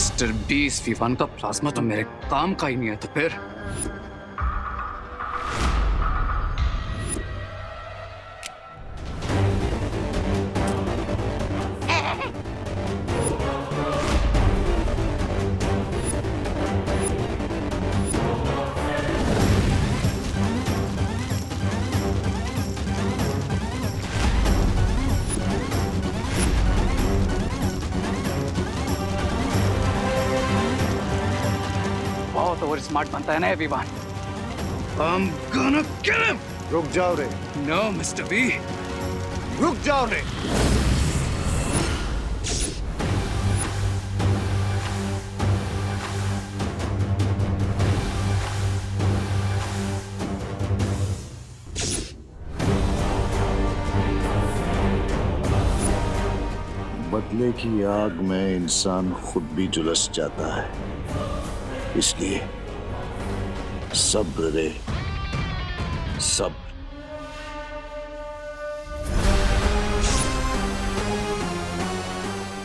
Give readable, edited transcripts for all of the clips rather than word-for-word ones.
Mister बीस विवान का plasma तो मेरे काम का ही नहीं है, तो फिर बहुत ओवर स्मार्ट बनता है ना Vivaan. I'm gonna kill him! रुक जाओ रे, No, Mr. B. रुक जाओ रे। बदले की आग में इंसान खुद भी झुलस जाता है, इसलिए सब्र रे, सब्र।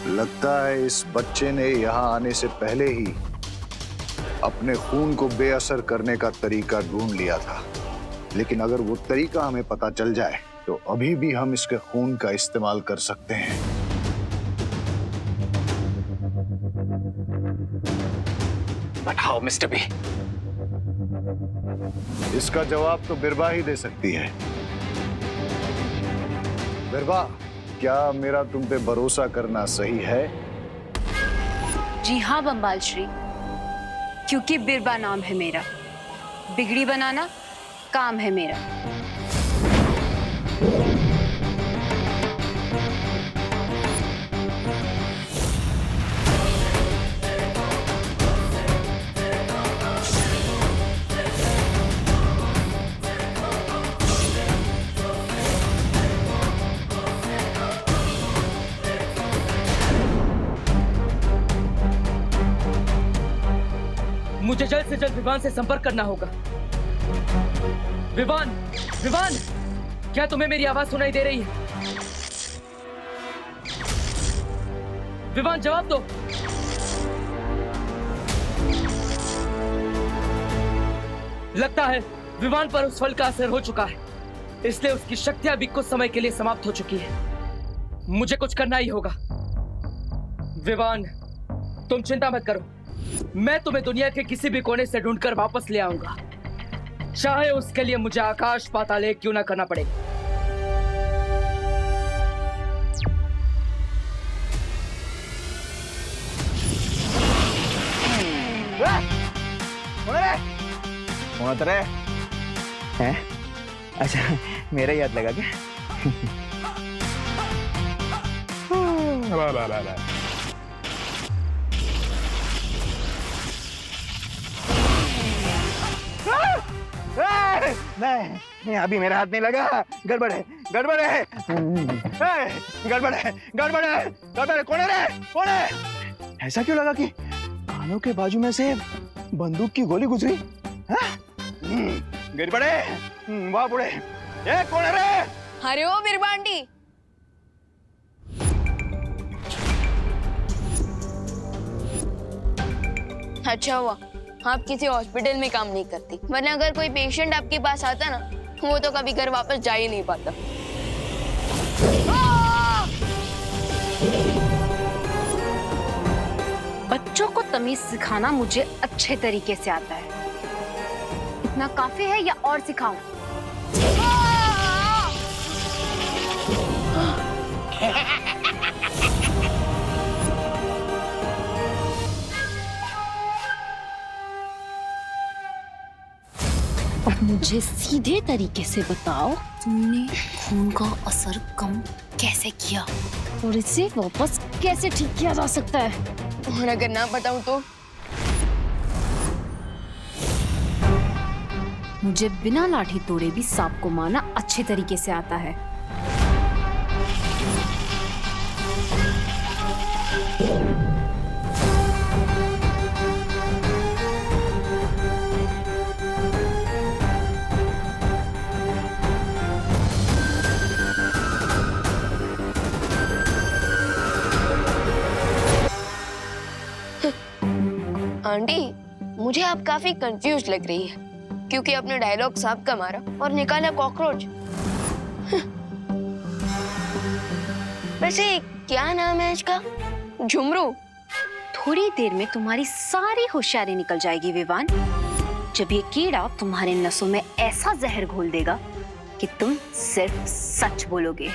लगता है इस बच्चे ने यहाँ आने से पहले ही अपने खून को बेअसर करने का तरीका ढूंढ लिया था, लेकिन अगर वो तरीका हमें पता चल जाए तो अभी भी हम इसके खून का इस्तेमाल कर सकते हैं। बताओ मिस्टर बी। इसका जवाब तो बिरबा ही दे सकती है। बिरबा, क्या मेरा तुम पे भरोसा करना सही है? जी हाँ बम्बाल श्री, क्योंकि बिरबा नाम है मेरा, बिगड़ी बनाना काम है मेरा। मुझे जल्द से जल्द विवान से संपर्क करना होगा। विवान, विवान, क्या तुम्हें मेरी आवाज सुनाई दे रही है? विवान, जवाब दो। लगता है विवान पर उस फल का असर हो चुका है, इसलिए उसकी शक्तियां भी कुछ समय के लिए समाप्त हो चुकी है। मुझे कुछ करना ही होगा। विवान, तुम चिंता मत करो, मैं तुम्हें दुनिया के किसी भी कोने से ढूंढकर वापस ले आऊंगा, चाहे उसके लिए मुझे आकाश पाताल एक क्यों ना करना पड़े। कौन रे? हैं? अच्छा, मेरा याद लगा क्या? नहीं, अभी मेरा हाथ नहीं लगा। गड़बड़ है, गड़बड़ है, गड़बड़ है, गड़बड़ है, गड़बड़ है। कौन है रे? कौन है? ऐसा क्यों लगा कि कानों के बाजू में से बंदूक की गोली गुजरी? गड़बड़ है, वाह बुढ़े। ये कौन है रे? अरे ओ बिरबांडी, अच्छा हुआ आप किसी हॉस्पिटल में काम नहीं करती, वरना अगर कोई पेशेंट आपके पास आता ना, वो तो कभी घर वापस जा ही नहीं पाता। बच्चों को तमीज सिखाना मुझे अच्छे तरीके से आता है। इतना काफी है या और सिखाऊं? अब मुझे सीधे तरीके से बताओ, तुमने खून का असर कम कैसे किया और इसे वापस कैसे ठीक किया जा सकता है? और अगर ना बताऊं तो? मुझे बिना लाठी तोड़े भी सांप को मारना अच्छे तरीके से आता है। आंटी, मुझे आप काफी कंफ्यूज लग रही है क्योंकि आपने डायलॉग सांप का मारा और निकाला कॉकरोच। वैसे क्या नाम है इसका? झुमरू। थोड़ी देर में तुम्हारी सारी होशियारी निकल जाएगी विवान, जब ये कीड़ा तुम्हारे नसों में ऐसा जहर घोल देगा कि तुम सिर्फ सच बोलोगे।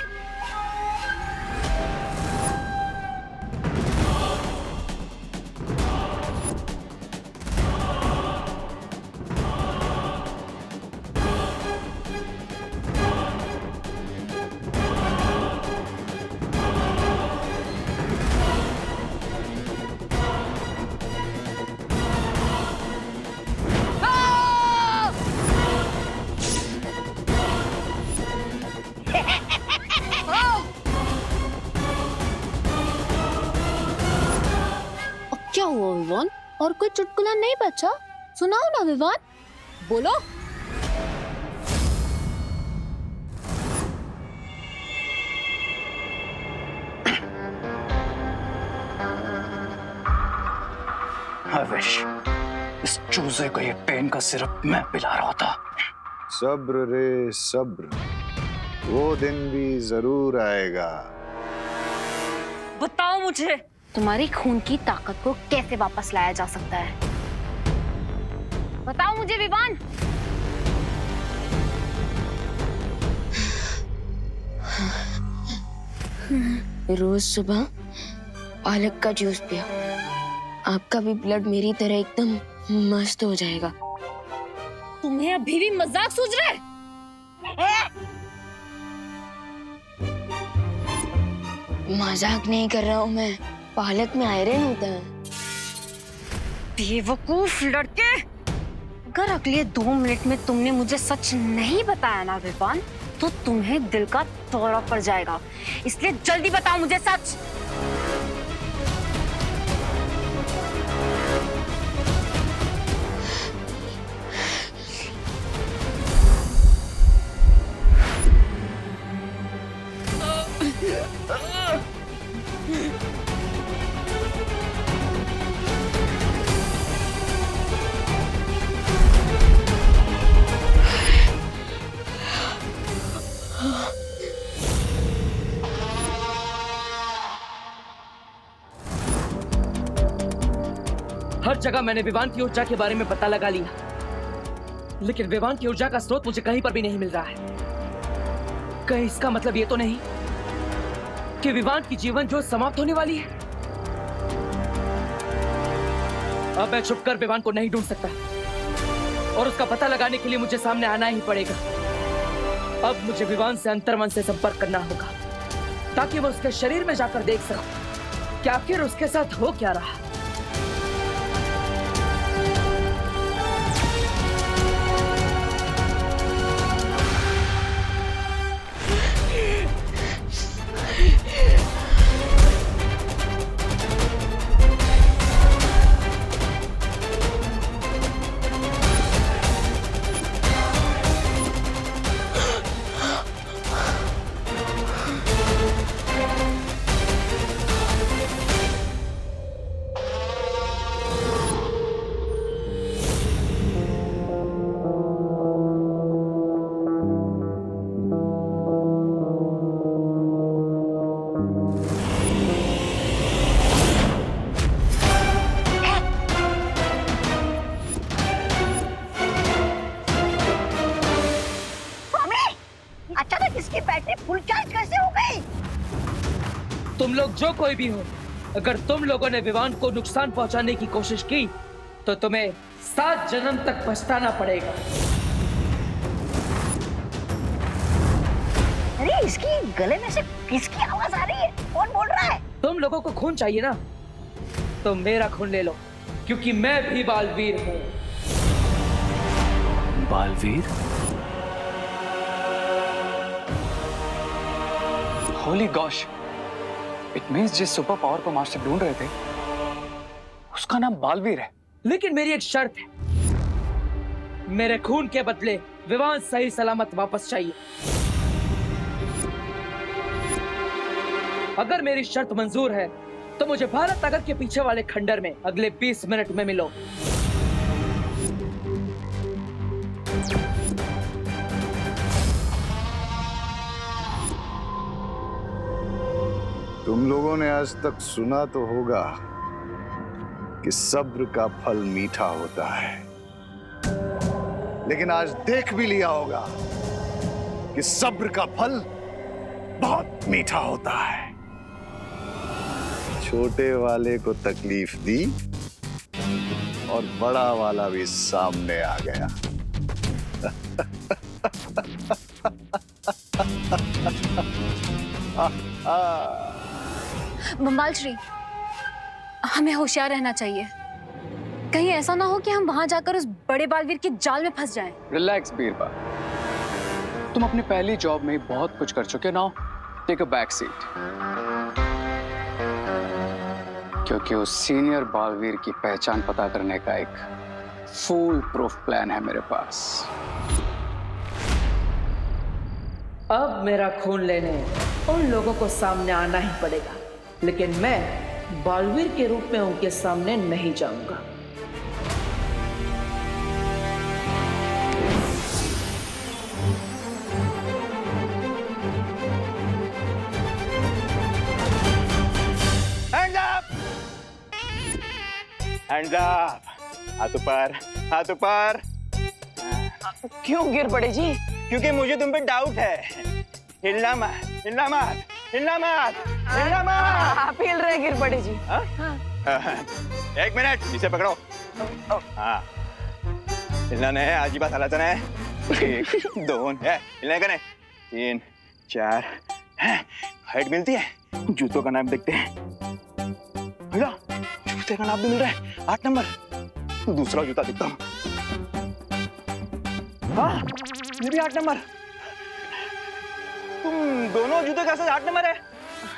क्या हुआ विवान? और कोई चुटकुला नहीं बचा? सुनाओ ना विवान, बोलो। I wish इस चूजे को ये पेन का सिरप मैं पिला रहा होता। सब्र रे सब्र, वो दिन भी जरूर आएगा। बताओ मुझे, तुम्हारी खून की ताकत को कैसे वापस लाया जा सकता है? बताओ मुझे विवान। रोज सुबह पालक का जूस पिया, आपका भी ब्लड मेरी तरह एकदम मस्त हो जाएगा। तुम्हें अभी भी मजाक सूझ रहा है? मजाक नहीं कर रहा हूँ मैं, पालक में आयरन होता है। बेवकूफ लड़के, अगर अगले 2 मिनट में तुमने मुझे सच नहीं बताया ना विवान, तो तुम्हें दिल का दौरा पड़ जाएगा। इसलिए जल्दी बताओ मुझे सच। हर जगह मैंने विवान की ऊर्जा के बारे में पता लगा लिया, लेकिन विवान की ऊर्जा का स्रोत मुझे कहीं पर भी नहीं मिल रहा है। कहीं इसका मतलब ये तो नहीं कि विवान की जीवन जो समाप्त होने वाली है? अब मैं छुपकर विवान को नहीं ढूंढ सकता और उसका पता लगाने के लिए मुझे सामने आना ही पड़ेगा। अब मुझे विवान से अंतर्मन से संपर्क करना होगा ताकि मैं उसके शरीर में जाकर देख सकूं कि आखिर उसके साथ हो क्या रहा। तुम लोग जो कोई भी हो, अगर तुम लोगों ने विवान को नुकसान पहुंचाने की कोशिश की तो तुम्हें 7 जन्म तक पछताना पड़ेगा। अरे इसकी गले में से किसकी आवाज आ रही है? कौन बोल रहा है? तुम लोगों को खून चाहिए ना, तो मेरा खून ले लो, क्योंकि मैं भी बालवीर हूँ। Baalveer? Holi gosh, it means जिस सुपर पावर को मास्टर ढूंढ रहे थे उसका नाम बालवीर है। लेकिन मेरी एक शर्त है, मेरे खून के बदले विवान सही सलामत वापस चाहिए। अगर मेरी शर्त मंजूर है तो मुझे भारत नगर के पीछे वाले खंडर में अगले 20 मिनट में मिलो। तुम लोगों ने आज तक सुना तो होगा कि सब्र का फल मीठा होता है, लेकिन आज देख भी लिया होगा कि सब्र का फल बहुत मीठा होता है। छोटे वाले को तकलीफ दी और बड़ा वाला भी सामने आ गया। बम्बाल श्री, हमें होशियार रहना चाहिए। कहीं ऐसा ना हो कि हम वहां जाकर उस बड़े बालवीर के जाल में फंस जाएं। रिलैक्स बीरबल, तुम अपनी पहली जॉब में बहुत कुछ कर चुके ना। टेक अ बैक सीट, क्योंकि उस सीनियर बालवीर की पहचान पता करने का एक फुल प्रूफ प्लान है मेरे पास। अब मेरा खून लेने उन लोगों को सामने आना ही पड़ेगा, लेकिन मैं बालवीर के रूप में उनके सामने नहीं जाऊंगा। Hands up! हाथ ऊपर, हाथ ऊपर। क्यों गिर पड़े जी? क्योंकि मुझे तुम पे डाउट है। हिलना मत, हिलना मत, हिलना मत, हिलना मत। आप हिल रहे गिर पड़े जी। एक मिनट, इसे पकड़ो। हाँ, हिलना नहीं है, अजीबात हालत है। 1 2 है, हिलने का नहीं। 3 4 हाइट मिलती है। जूतों का नाम देखते हैं। भैया, जूते का नाम भी मिल रहा है। 8 नंबर। दूसरा जूता दिखता हूँ। हाँ, ये भी 8 नंबर। तुम दोनों जूते का साइज 8 नंबर है।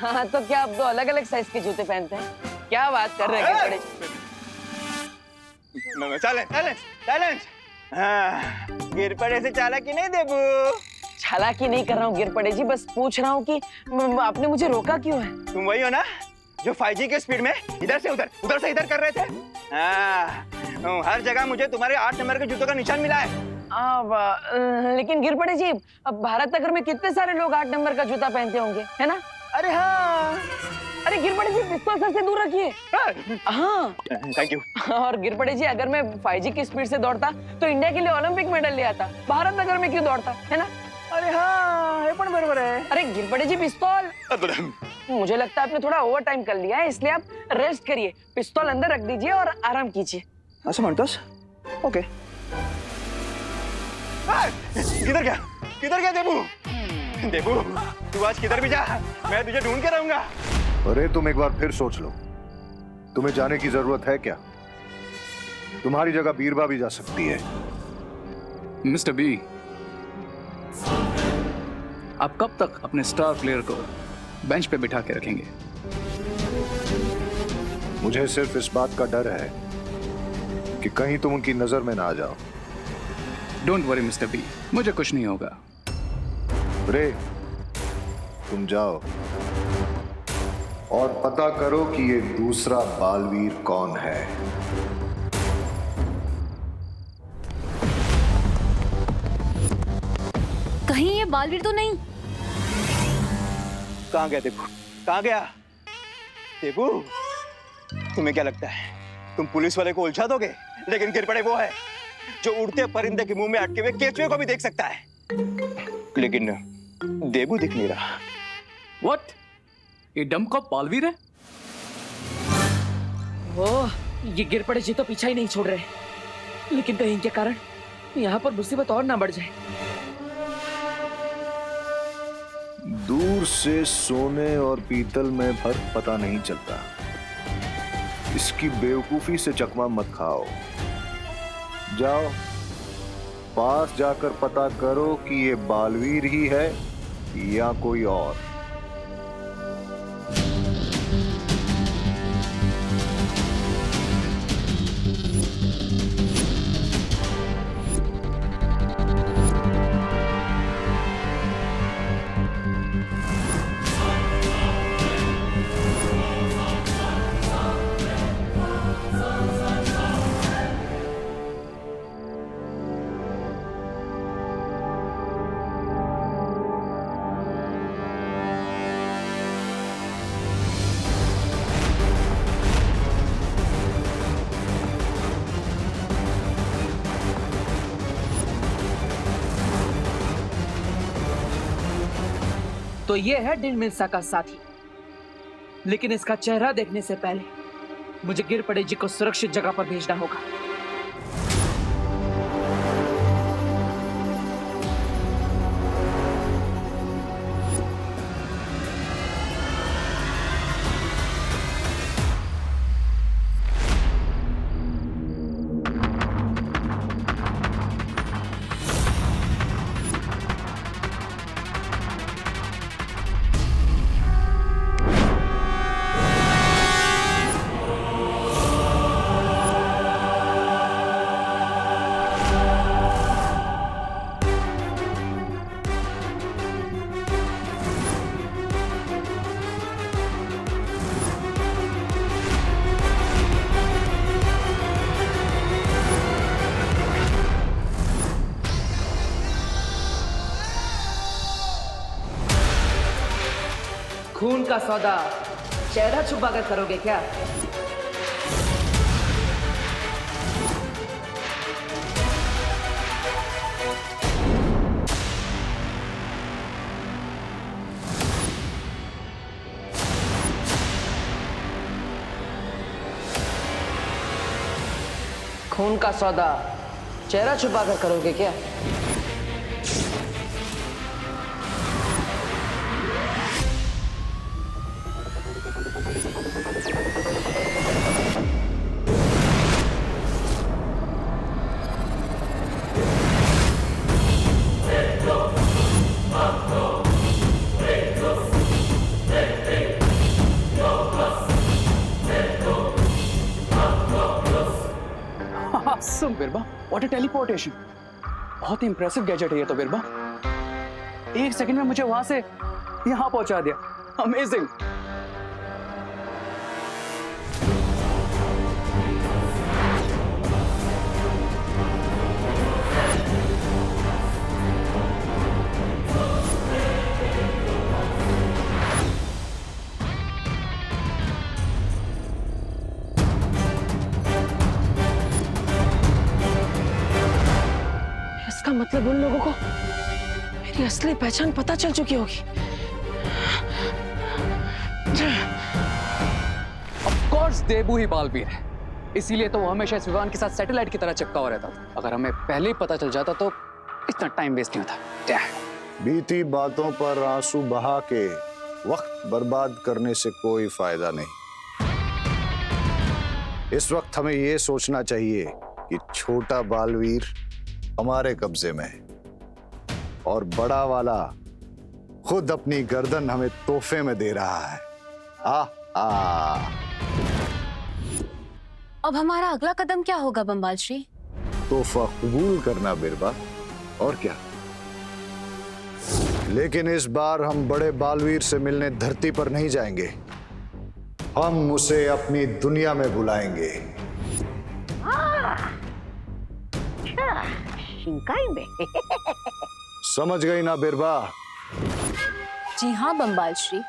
हाँ, तो क्या आप 2 अलग-अलग साइज के जूते पहनते हैं? क्या बात कर रहे हैं गिर पड़े जी? साइलेंस। हाँ, गिर पड़े से चालाकी नहीं देबू। चालाकी नहीं कर रहा हूँ गिर पड़े जी, बस पूछ रहा हूँ कि आपने मुझे रोका क्यों है? तुम वही हो ना जो 5G के स्पीड में इधर से उधर, उधर से इधर कर रहे थे? हाँ, हर जगह मुझे तुम्हारे 8 नंबर के जूतों का निशान मिला है। लेकिन गिर पड़े जी, अब भारत नगर में कितने सारे लोग 8 नंबर का जूता पहनते होंगे, है ना? अरे हाँ। अरे गिर पड़े जी, पिस्तौल सर से दूर रखिए। हाँ। Thank you. और गिर पड़े जी, अगर मैं 5G की स्पीड से दौड़ता तो इंडिया के लिए ओलंपिक मेडल ले आता। भारत नगर में क्यों दौड़ता, है ना? अरे हाँ, ये पण बरोबर है। अरे गिर पड़े जी, पिस्तौल। मुझे लगता है आपने थोड़ा ओवर टाइम कर लिया है, इसलिए आप रेस्ट करिए, पिस्तौल अंदर रख दीजिए और आराम कीजिए। असं म्हणतोस? ओके। किधर गया देबू? तू आज किधर भी जा, मैं तुझे ढूंढ के रहूंगा। अरे तुम एक बार फिर सोच लो, तुम्हें जाने की जरूरत है क्या? तुम्हारी जगह बीरबा भी जा सकती है। मिस्टर बी, आप कब तक अपने स्टार प्लेयर को बेंच पे बिठा के रखेंगे? मुझे सिर्फ इस बात का डर है कि कहीं तुम उनकी नजर में ना आ जाओ। डोंट वरी मिस्टर बी, मुझे कुछ नहीं होगा। रे, तुम जाओ और पता करो कि ये दूसरा बालवीर कौन है। कहीं ये बालवीर तो नहीं? कहाँ गया देबू? कहाँ गया देबू? तुम्हें क्या लगता है तुम पुलिस वाले को उलझा दोगे? लेकिन गिर पड़े वो है जो उड़ते परिंदे के मुंह में अटके हुए केचुए को भी देख सकता है। लेकिन देबू दिख नहीं रहा। What? ये डमकॉप बालवीर है? ओह, ये गिर पड़े जी तो पीछा ही नहीं छोड़ रहे, लेकिन कहीं इनके कारण यहाँ पर मुसीबत और ना बढ़ जाए। दूर से सोने और पीतल में फर्क पता नहीं चलता। इसकी बेवकूफी से चकमा मत खाओ। जाओ, पास जाकर पता करो कि ये बालवीर ही है या कोई और। तो ये है डिन मिन्सा का साथी, लेकिन इसका चेहरा देखने से पहले मुझे गिर पड़े जी को सुरक्षित जगह पर भेजना होगा। खून का सौदा चेहरा छुपा कर करोगे क्या? खून का सौदा चेहरा छुपा कर करोगे क्या? Awesome, बिरबा, what a teleportation! बहुत इंप्रेसिव गैजेट है ये तो बिरबा। 1 सेकंड में मुझे वहां से यहाँ पहुंचा दिया। अमेजिंग। इसका मतलब उन लोगों को मेरी असली पहचान पता चल चुकी होगी। ऑफ कोर्स देबू ही बालवीर है, इसीलिए तो वो हमेशा इस विमान के साथ सैटेलाइट की तरह चिपका हुआ रहता था। अगर हमें पहले ही पता चल जाता तो इतना टाइम वेस्ट नहीं होता। बीती बातों पर आंसू बहा के वक्त बर्बाद करने से कोई फायदा नहीं। इस वक्त हमें यह सोचना चाहिए कि छोटा बालवीर हमारे कब्जे में है और बड़ा वाला खुद अपनी गर्दन हमें तोहफे में दे रहा है। अब हमारा अगला कदम क्या होगा बम्बाल श्री? तोहफा कबूल करना बिरबा, और क्या। लेकिन इस बार हम बड़े बालवीर से मिलने धरती पर नहीं जाएंगे, हम उसे अपनी दुनिया में बुलाएंगे। शिंकाई में। समझ गई ना बिरबा? जी हाँ बम्बाल श्री।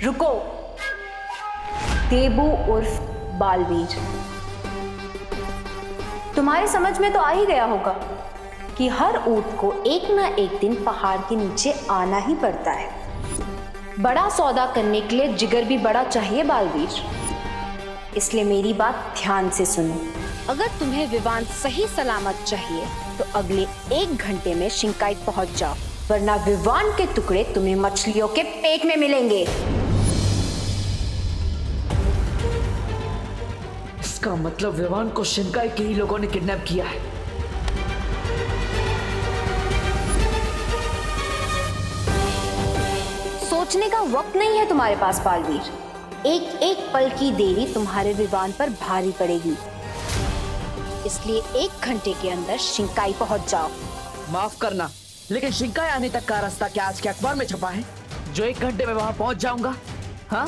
रुको, देबू उर्फ बालवीर, तुम्हारी समझ में तो आ ही गया होगा कि हर ऊंट को एक ना एक दिन पहाड़ के नीचे आना ही पड़ता है। बड़ा सौदा करने के लिए जिगर भी बड़ा चाहिए बालवीर, इसलिए मेरी बात ध्यान से सुनो। अगर तुम्हें विमान सही सलामत चाहिए तो अगले 1 घंटे में शिंकाई पहुंच जाओ, वरना विमान के टुकड़े तुम्हें मछलियों के पेट में मिलेंगे। इसका मतलब विमान को शिंकाई के ही लोगों ने किडनैप किया है। सोचने का वक्त नहीं है तुम्हारे पास बालवीर, एक एक पल की देरी तुम्हारे विमान पर भारी पड़ेगी, इसलिए 1 घंटे के अंदर शिंकाई पहुंच जाओ। माफ करना, लेकिन शिंकाई आने तक का रास्ता क्या आज के अखबार में छपा है जो 1 घंटे में वहां पहुंच जाऊंगा? हाँ,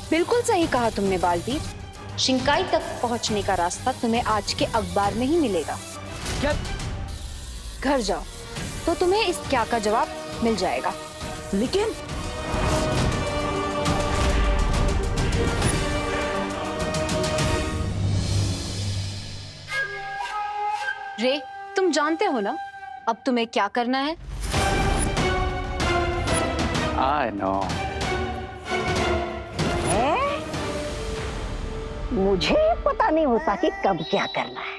बिल्कुल सही कहा तुमने बालवीर। शिंकाई तक पहुंचने का रास्ता तुम्हें आज के अखबार में ही मिलेगा। क्या? घर जाओ तो तुम्हें इस क्या का जवाब मिल जाएगा। लेकिन रे, तुम जानते हो ना अब तुम्हें क्या करना है? I know. मुझे पता नहीं होता कि कब क्या करना है।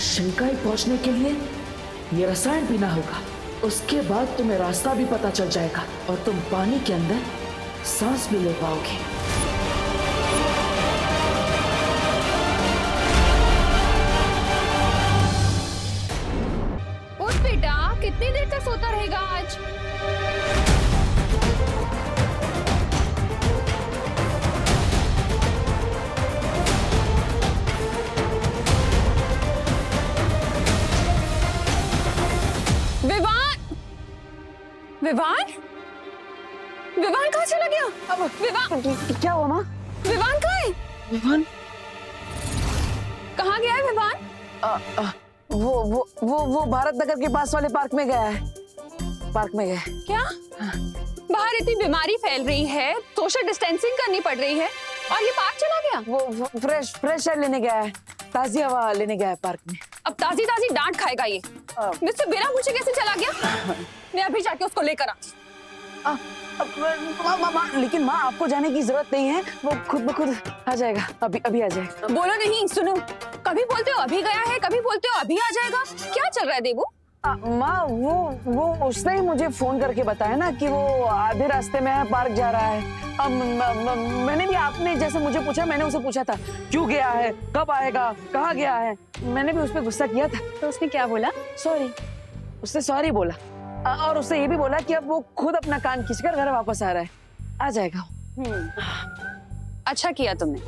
शिंकाई पहुंचने के लिए ये रसायन पीना होगा। उसके बाद तुम्हें रास्ता भी पता चल जाएगा और तुम पानी के अंदर सांस भी ले पाओगे। उठ बेटा, कितनी देर तक सोता रहेगा आज? विवान, विवान कहाँ चला गया? अब विवान क्या हुआ माँ? विवान कहाँ है? विवान कहाँ गया है विवान? वो भारत नगर के पास वाले पार्क में गया है। पार्क में गया है। क्या? बाहर इतनी बीमारी फैल रही है, सोशल डिस्टेंसिंग करनी पड़ रही है और ये पार्क चला गया? वो फ्रेश एयर लेने गया है, ताजी हवा लेने गया है पार्क में। अब ताजी ताजी डांट खाएगा ये। मुझसे बिना पूछे कैसे चला गया? मैं अभी जाके उसको लेकर आती। लेकिन माँ आपको जाने की जरूरत नहीं है, वो खुद ब खुद आ जाएगा। अभी आ जाएगा। बोलो नहीं, सुनो। कभी बोलते हो अभी गया है, कभी बोलते हो अभी आ जाएगा। क्या चल रहा है देबू? माँ वो उसने ही मुझे फोन करके बताया ना कि वो आधे रास्ते में है, पार्क जा रहा है। अब मैंने भी, आपने जैसे मुझे पूछा, मैंने उसे पूछा था क्यों गया है, कब आएगा, कहाँ गया है। मैंने भी उस पर गुस्सा किया था। तो उसने क्या बोला? सॉरी। उसने सॉरी बोला और उससे ये भी बोला कि अब वो खुद अपना कान खींचकर घर वापस आ रहा है, आ जाएगा। अच्छा किया तुमने।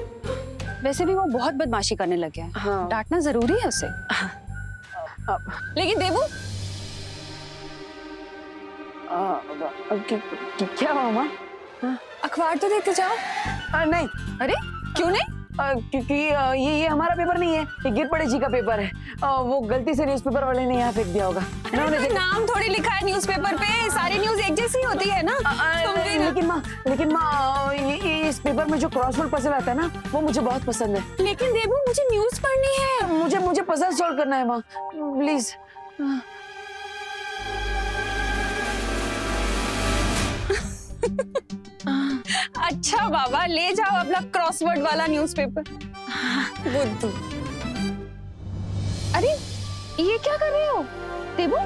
वैसे भी वो बहुत बदमाशी करने लग गया है। हाँ। डांटना जरूरी है उसे। लेकिन देबू, क्या हुआ माँ? अखबार तो देते जाओ। नहीं। अरे क्यों नहीं? क्योंकि ये हमारा पेपर नहीं है, ये गिरपड़े जी का पेपर है। वो गलती से न्यूज़पेपर वाले ने यहाँ फेंक दिया होगा। अरे नाम थोड़ी लिखा है न्यूज़पेपर पे, सारी न्यूज़ एक जैसी होती है ना। लेकिन माँ ये इस पेपर में जो क्रॉसवर्ड पजल आता है ना, वो मुझे बहुत पसंद है। लेकिन देबू, मुझे न्यूज़ पढ़नी है। मुझे पजल सॉल्व करना है माँ, प्लीज। अच्छा बाबा, ले जाओ अपना क्रॉसवर्ड वाला न्यूज़पेपर। बुद्धू। अरे ये क्या कर रहे हो देबू?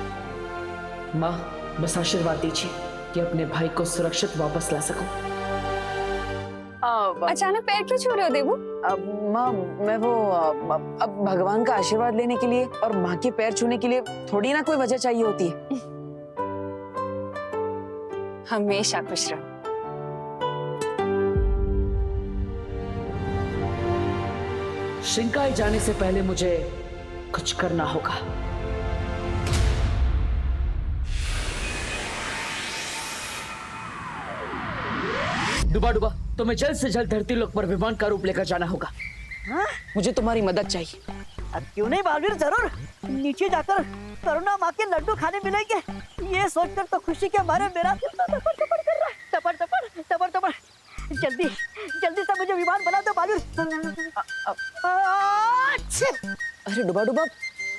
माँ, बस आशीर्वाद दीजिए कि अपने भाई को सुरक्षित वापस ला सकूं। अचानक पैर क्यों छू रहे हो देबू? माँ मैं वो अब भगवान का आशीर्वाद लेने के लिए और माँ के पैर छूने के लिए थोड़ी ना कोई वजह चाहिए होती है। हमेशा खुश रहो। शिंकाई जाने से पहले मुझे कुछ करना होगा। डुबा डुबा, तुम्हें जल्द से जल्द धरती लोक पर विमान का रूप लेकर जाना होगा। मुझे तुम्हारी मदद चाहिए। अब क्यों नहीं बालवीर, जरूर। नीचे जाकर करुणा माँ के लड्डू खाने मिलेंगे, ये सोचकर तो खुशी के मारे मेरा दिल तो टपर टपर कर रहा है। टपर टपर टपर टपर। जल्दी जल्दी से मुझे विमान बना दो बालवीर। अरे डुबा डुबा,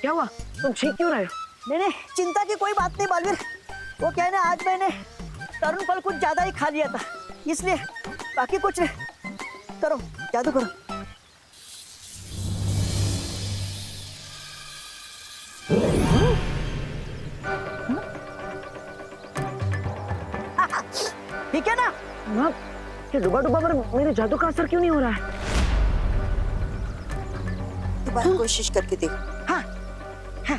क्या हुआ? तुम ठीक क्यों रहे हो? नहीं, चिंता की कोई बात नहीं बालवीर। वो क्या है ना, आज मैंने तरुण फल कुछ ज्यादा ही खा लिया था, इसलिए बाकी कुछ नहीं। करो, जादू करो। ठीक है ना? ये डुबा डुबा पर मेरे जादू का असर क्यों नहीं हो रहा है? दोबारा कोशिश करके देखो। हाँ हाँ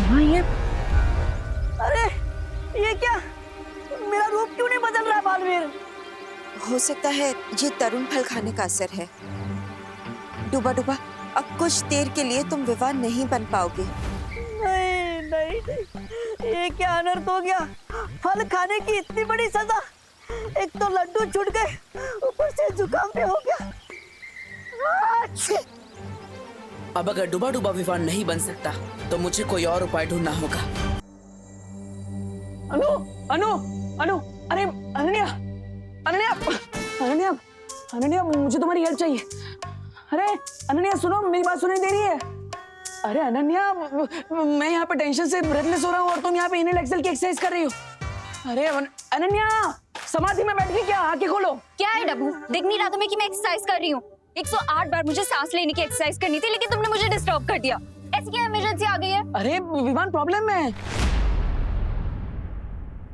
हाँ, ये अरे ये क्या, मेरा रूप क्यों नहीं बदल रहा बालवीर? हो सकता है ये तरुण फल खाने का असर है। डुबा डुबा, अब कुछ देर के लिए तुम विवाह नहीं बन पाओगे। नहीं नहीं नहीं, ये क्या अनर्थ हो गया? फल खाने की इतनी बड़ी सजा, एक तो लड्डू छूट गए, ऊपर से जुकाम भी हो गया। अब अगर डुबा डुबा विवान नहीं बन सकता तो मुझे कोई और उपाय ढूंढना होगा। अनु अनु अनु, अरे अनन्या अनन्या अनन्या अनन्या, मुझे तुम्हारी हेल्प चाहिए। अरे अनन्या सुनो, मेरी बात सुनाई दे रही है? अरे अनन्या, मैं यहाँ पे टेंशन से ब्रेथलेस हो रहा हूँ और तुम यहाँ पे इनहेल एक्सेल की एक्सरसाइज कर रही हो। अरे अनन्या, समाधि में बैठ के क्या, आंखें खोलो। क्या है डब्बू, देख नहीं रहा तुम्हें कि मैं एक्सरसाइज कर रही हूँ? 108 बार मुझे सांस लेने की एक्सरसाइज करनी थी, लेकिन तुमने मुझे डिस्टर्ब कर दिया। ऐसी क्या इमरजेंसी आ गई है? अरे विमान प्रॉब्लम में है।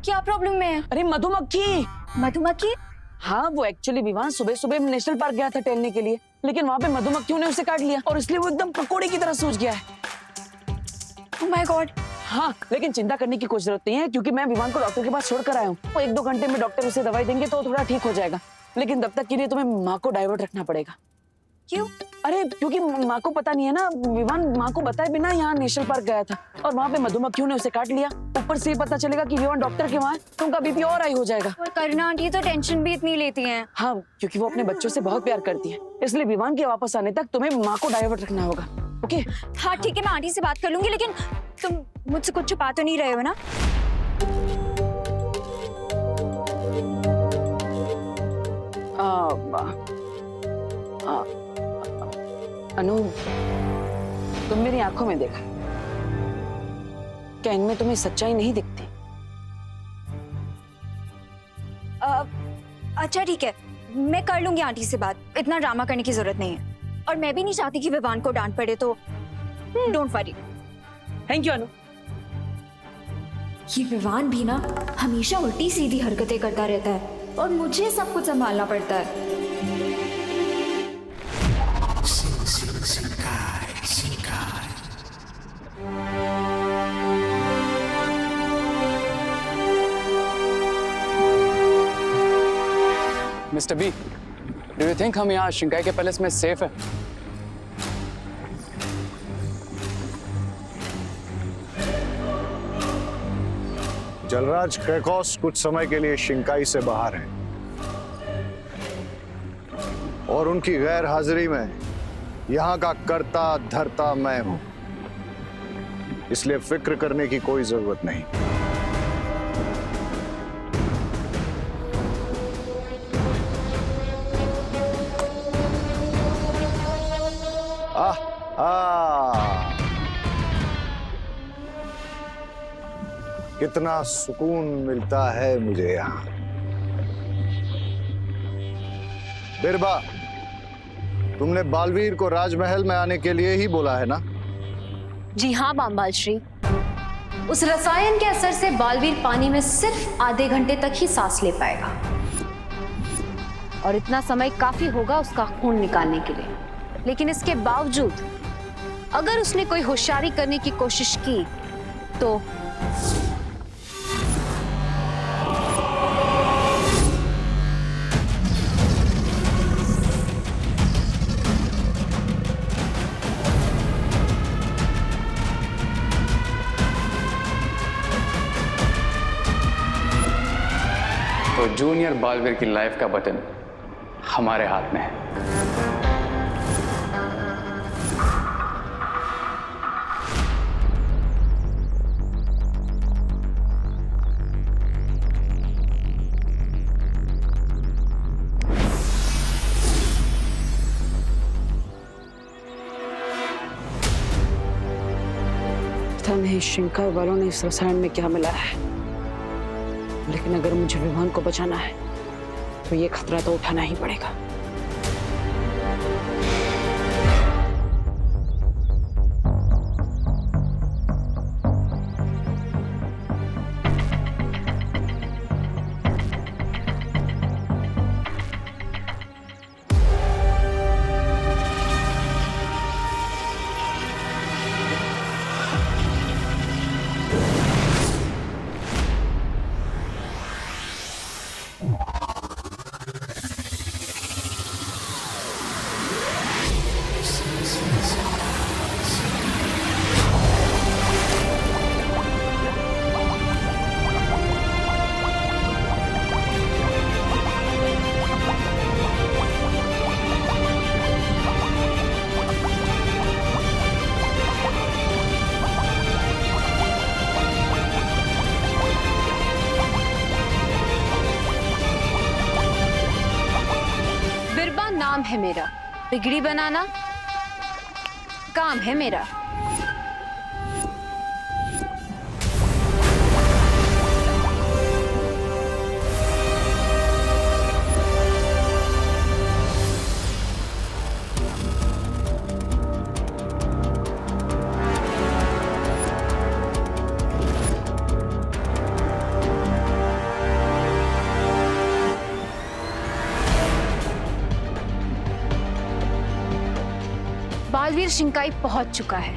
क्या प्रॉब्लम में है? अरे मधुमक्खी। मधुमक्खी? हाँ, वो एक्चुअली विमान सुबह सुबह नेशनल पार्क गया था टहलने के लिए, लेकिन वहाँ पे मधुमक्खियों ने उसे काट लिया और इसलिए वो एकदम पकोड़े की तरह सूज गया है। Oh my God. हाँ, लेकिन चिंता करने की कोई जरूरत नहीं है, क्योंकि मैं विमान को डॉक्टर के पास छोड़कर आया हूँ। वो 1-2 घंटे में डॉक्टर उसे दवाई देंगे तो थोड़ा ठीक हो जाएगा, लेकिन तब तक के लिए तुम्हें माँ को डाइवर्ट रखना पड़ेगा। क्यों? अरे क्योंकि माँ को पता नहीं है ना, विमान माँ को बताए बिना यहाँ नेशनल पार्क गया था और वहाँ पे मधुमक्खियों ने उसे काट लिया। ऊपर से पता चलेगा कि विमान डॉक्टर के वहाँ है तो उनका बीपी और हाई हो जाएगा। और करुणा आंटी तो टेंशन भी इतनी लेती हैं। हाँ, क्योंकि वो अपने बच्चों से बहुत प्यार करती है, इसलिए विमान के वापस आने तक तुम्हें माँ को डाइवर्ट रखना होगा। ओके? हाँ ठीक है, मैं आंटी से बात कर लूंगी, लेकिन तुम मुझसे कुछ छुपा तो नहीं रहे हो ना? अनु, तुम मेरी आंखों में देखा, क्या इनमें तुम्हें सच्चाई नहीं दिखती? अच्छा ठीक है, मैं कर लूंगी आंटी से बात, इतना ड्रामा करने की जरूरत नहीं है। और मैं भी नहीं चाहती कि विवान को डांट पड़े, तो डोंट वरी। थैंक यू अनु। ये विवान भी ना हमेशा उल्टी सीधी हरकतें करता रहता है और मुझे सब कुछ संभालना पड़ता है। Mister B, do you think हम यहाँ शिंकाई के पैलेस में सेफ है? जलराज क्रेकोस कुछ समय के लिए शिंकाई से बाहर हैं और उनकी गैर हाजिरी में यहाँ का कर्ता धर्ता मैं हूं, इसलिए फिक्र करने की कोई जरूरत नहीं। कितना सुकून मिलता है मुझे यहाँ। बिरबा, तुमने बालवीर को राजमहल में आने के लिए ही बोला है ना? जी हाँ बामबाल श्री, उस रसायन के असर से बालवीर पानी में सिर्फ आधे घंटे तक ही सांस ले पाएगा और इतना समय काफी होगा उसका खून निकालने के लिए। लेकिन इसके बावजूद अगर उसने कोई होशियारी करने की कोशिश की तो तो जूनियर बालवीर की लाइफ का बटन हमारे हाथ में है। पता नहीं शिंका वालों ने इस रसायन में क्या मिला है, लेकिन अगर मुझे विवान को बचाना है तो ये खतरा तो उठाना ही पड़ेगा। नाम है मेरा, बिगड़ी बनाना काम है मेरा। बालवीर शिंकाई पहुंच चुका है।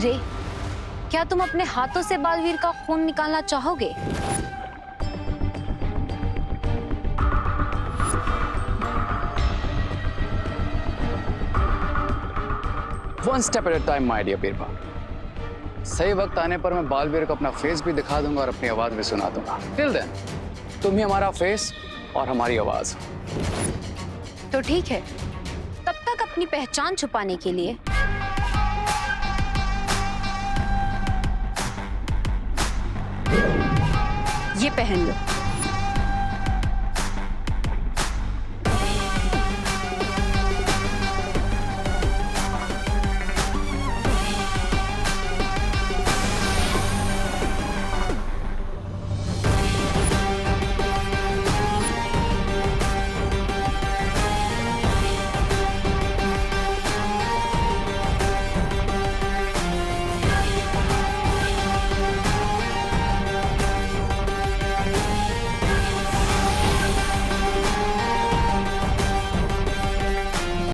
रे, क्या तुम अपने हाथों से बालवीर का खून निकालना चाहोगे? One step at a time, my dear बीरबा। सही वक्त आने पर मैं बालवीर को अपना फेस भी दिखा दूंगा और अपनी आवाज भी सुना दूंगा। टिल देन तुम ही हमारा फेस और हमारी आवाज। तो ठीक है, तब तक अपनी पहचान छुपाने के लिए ये पहन लो।